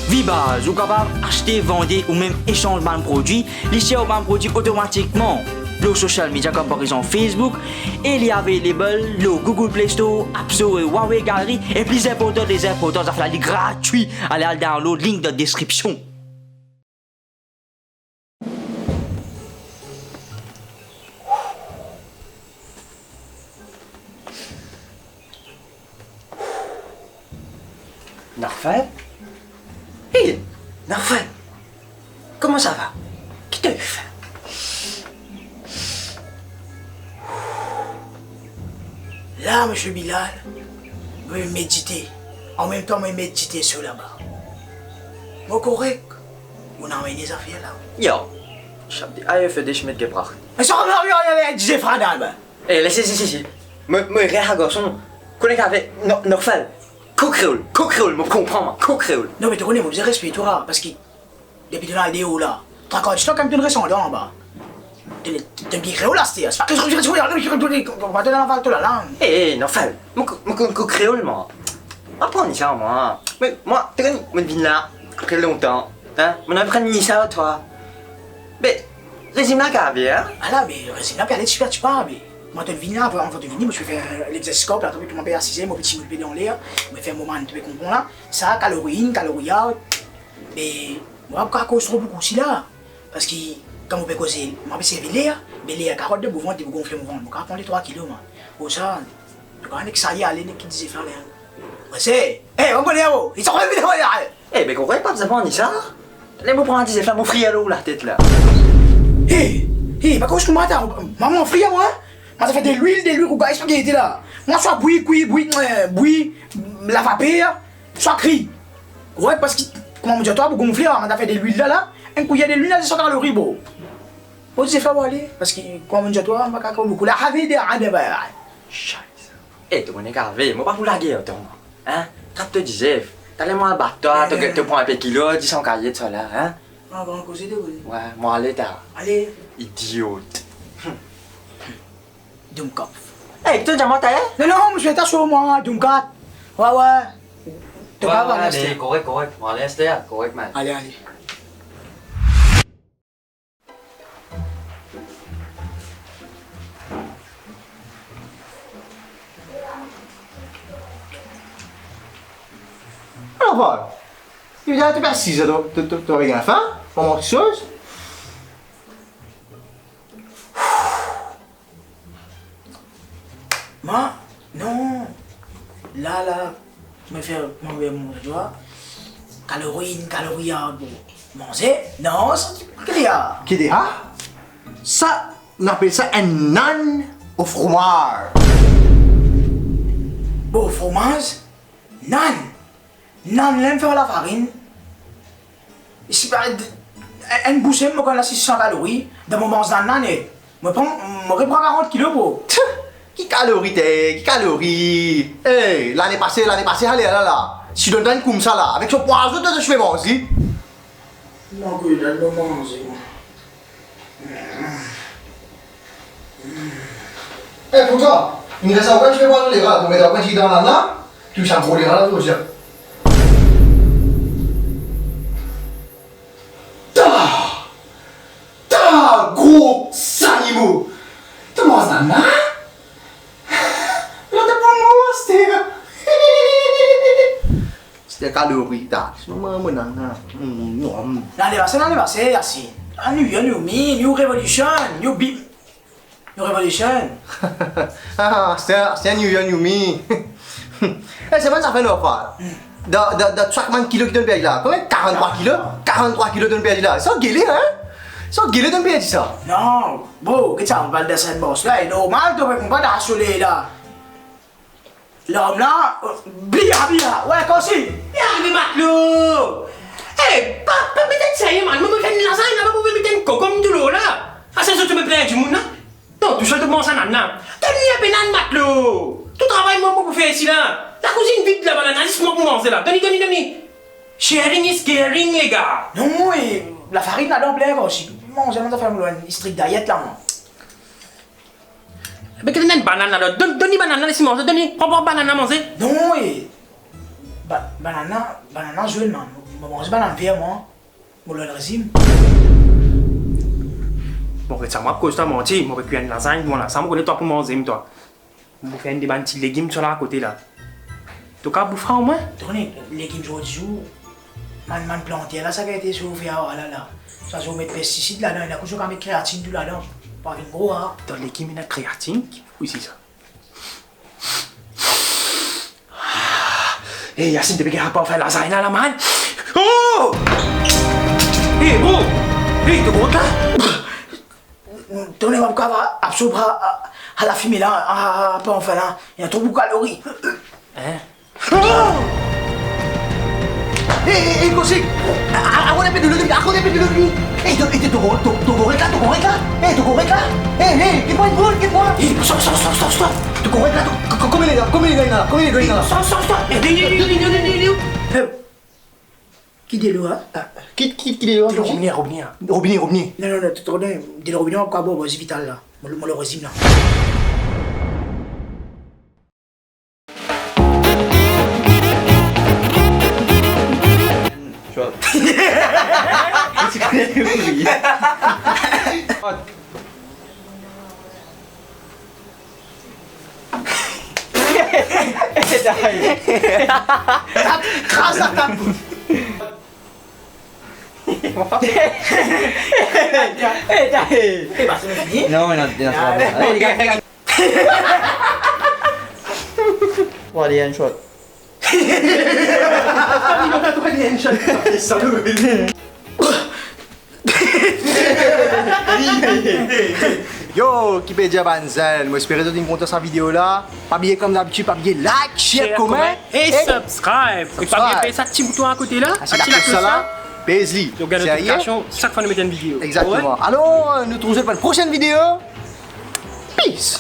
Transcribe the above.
Vibase, vous capable acheter, vendre ou même échanger un produit, lisser un produit automatiquement. Le social media comme par exemple Facebook, et il est available le Google Play Store, App Store et Huawei Gallery, et plus important des importants, ça fait la gratuit. Allez à le download, link dans la description. Narfel? Hé, Narfel, comment ça va? Qui t'a eu fait? Là, monsieur Bilal, je vais méditer. En même temps, je vais méditer sur là-bas. Moi, correct. On a des affaires là. Ja, ich hab die Eier für dich mitgebracht. Mais ça va bien, disais Fradal. Hé, laissez. Moi, rire garçon. Connais avec Narfel. Co-créole, me comprends, moi, co-créole. Non, mais tu connais, vous avez respect, toi, parce que depuis là, il est où là? Tu as quand même une raison là en bas. Tu es bien créole là, c'est ça. Qu'est-ce que je veux dire? On va te donner la langue. Hé, Narfel, moi, co-créole, moi. Apprends ça, moi. Mais moi, tu connais, moi, je viens là, après longtemps. Hein? On apprend ça, toi. Mais, résime la caviar. Ah là, mais c'est là, puis super, tu parles, mais. Moi, je viens là, avant de venir, moi, je vais faire l'exercice corps, là, je vais assiser, mon petit moule dans l'air, je vais faire un moment, tu peux comprendre là. Ça, calories, mais moi, je cause trop beaucoup aussi là. Parce que, quand on peut causer, moi, je vais l'air, mais les carottes de mouvement, tu peux gonfler mon ventre. Je vais prendre les 3 kilos, moi. Pour ça, je vais ça y aller, qui disait faire l'air. C'est, hé, on connaît, ils sont revenus là. Eh, mais qu'on pas besoin de ça. Laisse-moi prendre des effets, mon frialo, la tête là. Hé, pas cause que moi, maman, frère, moi. Moi, ça fait de l'huile, ou gars, spaghetti là. Moi, soit bouillie, la vapeur, soit cri. Ouais, parce que, comment me dire, toi, pour gonfler, on a fait de l'huile là, un coup, il y a de l'huile là, c'est 100 calories, bon. Bon, tu sais faire aller, parce que, comment me dire, toi, on va caca beaucoup. La rave de Scheiße. Eh, tu connais carvé, moi pas pour la guerre, toi. Hein? Quand tu disais, t'allais-moi battre, toi, tu prends un peu de kilo, 10 cahiers de ça là, hein? On va en causer de vous. Ouais, moi, allez, t'as. Allez. Idiote. Dumkopf. Eh, tu dis moi, t'as? Non, je vais t'assurer, moi, Dumkat. Ouais. Tu vas voir, allez, correct. Moi, allez, c'était correct, man. Allez. Alors voilà. Tu viens te faire 6 heures, tu as rien fait? Pas moins de choses? Moi, non. Là, je me fais manger mon doigt. Calories, bon. Manger? Non, c'est ce qu'il y a. Qui dit ah? Ça, on appelle ça un nan au fromage. Bon, fromage? Nan, l'aime faire la farine. Si par une bouchée, je prends 600 calories. Dans mon mange d'un nan, je reprends 40 kilos pour. Qui calories? Hey, l'année passée, allez là. Si tu donnes comme ça là, avec ce poison, tu fais manger. Non, que je dois manger. Eh, pour ça, il reste encore, je vais voir les rats. Tu mets encore dans la main, tu sens pour les rats là, aussi. Gros animaux! Tu manges la main? C'était calories, t'as. C'est normal, non. L'anniversaire, Yacine. A new revolution, new revolution. Ah, c'est un New Year, New Me. Eh, c'est bon, ça fait une affaire. De chaque kilo qui donne perdu là. Combien? 43 kilos? 43 kilos donne perdu là. C'est un guélé, hein? C'est un guélé donne perdu ça. Non, bon, qu'est-ce que ça va descendre, boss? Là, c'est normal, tu peux pas d'assurer là. L'homme là, bia, ouais, comme si. Arrivé matelot! Eh, pas mettre ça, man. Moi, je fais une lasagne là, pour mettre un coco comme de l'eau là. Ah, c'est ça, tu me plais du monde, non? Non, tu sais, tu commences à nana. T'as mis un pénal matelot! Tout travail, moi, pour faire ici là. La cousine vide la banane, laisse-moi pour manger là. Donnez. Sharing is caring, les gars. Non, et la farine là, dans plein aussi. Bon, j'ai faire une strict diète là, moi. Mais qu'est-ce que une banane là? Donne-y banane, laisse-moi manger. Prends banane à manger. Non, et. Banana, je veux, man. Je mange pas dans le verre, moi. Moi, le régime. Bon, ça m'a cause toi menti, moi cuire une lasagne, bon là, ça me connaît toi pour manger toi. Moi faire des petits légumes sur là à côté là. Tu as bouffé au moins? Tournez, les légumes jour, man planté là, ça a été sauvé là là. Ça se met pesticides là-dedans, il y a toujours mettre créatine tout là-dedans. Pas une gros hein. Dans les légumes, il y a créatine. Oui, c'est ça. Hé, Yacine, tu peux pas faire lasagne là, man? Oh! Hé, bro! Hé, tu comptes là? Tournez, on va absorber à la fumée là, pas en fait là. Il y a trop beaucoup de calories. Hein? Oh! Hé, Kosik! Aku dapat dulu. Eh, itu goreng lah. Eh, tu goreng lah. Eh, keep on. Hé, stop. Tu goreng lah. Kau ini lah. Stop. Qui dit l'eau, hein? Qui est là? Revenir. Robinet. Non, tu te connais, dis le robinet, on va boire, c'est vital là. Moi, le régime là. Crasse la table. Eh bah c'est fini. Non, mais non, allez les gars. Bon, allez, une shot. Yo, qui peut dire Banzel? Moi, j'espère que vous avez content cette vidéo là. Pas oublier comme d'habitude, pas oublier like, share, comment et subscribe. Et pas bien payer ça petit bouton à côté là. C'est la cloche là. Paisley. Donc, regarde la notification chaque fois que nous mettons une vidéo. Exactement. Alors, nous trouvons pour une prochaine vidéo. Peace.